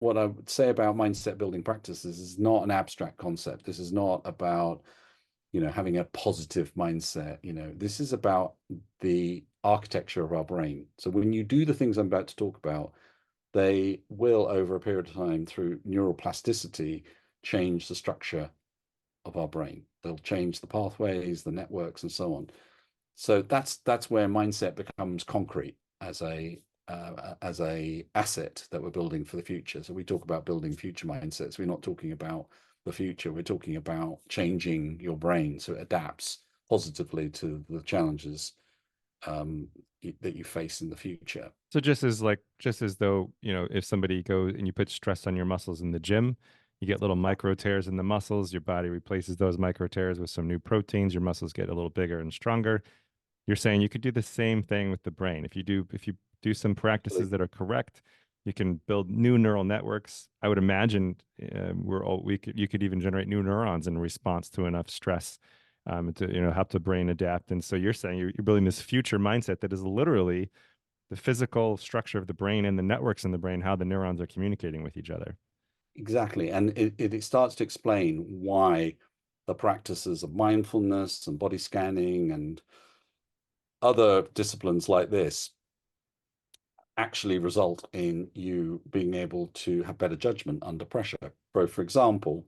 what I would say about mindset building practices is not an abstract concept. This is not about, having a positive mindset. This is about the architecture of our brain. So when you do the things I'm about to talk about, they will, over a period of time, through neural plasticity, change the structure of our brain. They'll change the pathways, the networks, and so on. So that's where mindset becomes concrete as a asset that we're building for the future. So we talk about building future mindsets. We're not talking about the future. We're talking about changing your brain so it adapts positively to the challenges that you face in the future. So just as though, if somebody goes and you put stress on your muscles in the gym, you get little micro tears in the muscles, your body replaces those micro tears with some new proteins, your muscles get a little bigger and stronger. You're saying you could do the same thing with the brain. If you do some practices that are correct, you can build new neural networks. I would imagine you could even generate new neurons in response to enough stress, to help the brain adapt. And so you're saying you're building this future mindset that is literally the physical structure of the brain and the networks in the brain, how the neurons are communicating with each other. Exactly. And it starts to explain why the practices of mindfulness and body scanning and other disciplines like this actually result in you being able to have better judgment under pressure. So, for example,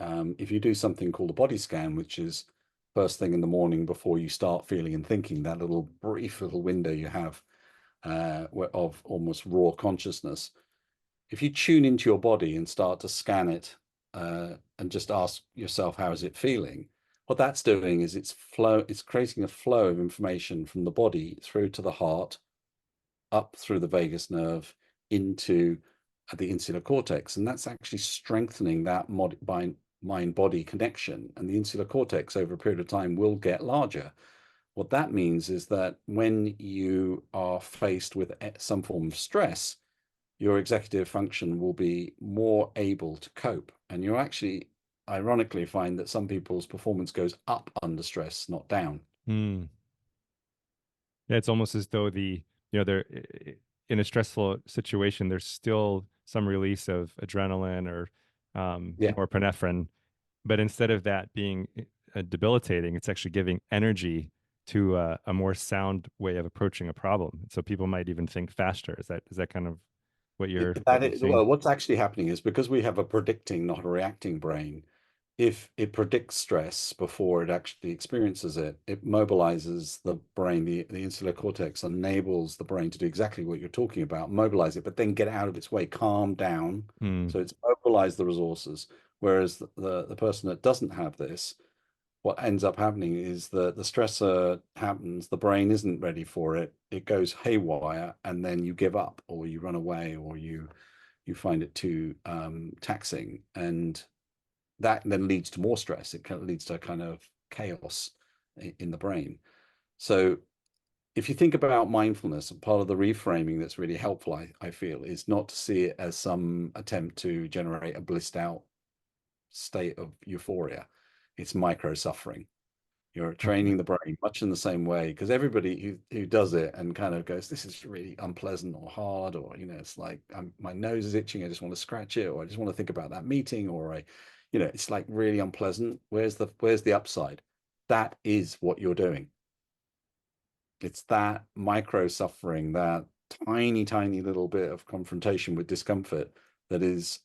if you do something called a body scan, which is first thing in the morning before you start feeling and thinking, that little brief little window you have of almost raw consciousness, if you tune into your body and start to scan it and just ask yourself, how is it feeling? What that's doing is it's creating a flow of information from the body through to the heart, up through the vagus nerve into the insular cortex. And that's actually strengthening that mind-body connection. And the insular cortex over a period of time will get larger. What that means is that when you are faced with some form of stress, your executive function will be more able to cope. And you actually, ironically, find that some people's performance goes up under stress, not down. Hmm. Yeah, it's almost as though they're in a stressful situation, there's still some release of adrenaline or Yeah. norepinephrine, but instead of that being debilitating, it's actually giving energy to a more sound way of approaching a problem. So people might even think faster. Is that kind of what you're seeing? Well, what's actually happening is because we have a predicting, not a reacting brain, if it predicts stress before it actually experiences it, it mobilizes the brain, the insular cortex enables the brain to do exactly what you're talking about, mobilize it, but then get out of its way, calm down. Hmm. So it's mobilized the resources. Whereas the person that doesn't have this, what ends up happening is the stressor happens, the brain isn't ready for it, it goes haywire, and then you give up or you run away or you find it too taxing. And that then leads to more stress. It kind of leads to a kind of chaos in the brain. So if you think about mindfulness, part of the reframing that's really helpful, I feel, is not to see it as some attempt to generate a blissed out state of euphoria. It's micro suffering. You're Okay. training the brain much in the same way, because everybody who does it and kind of goes, this is really unpleasant or hard, or, it's like my nose is itching, I just want to scratch it, or I just want to think about that meeting, or it's like really unpleasant. Where's the upside? That is what you're doing. It's that micro suffering, that tiny, tiny little bit of confrontation with discomfort that is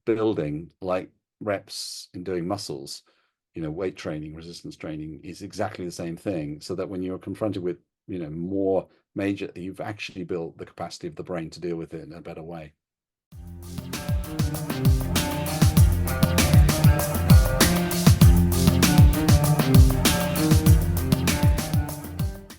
building, like reps in doing muscles, weight training, resistance training is exactly the same thing. So that when you're confronted with, more major, you've actually built the capacity of the brain to deal with it in a better way.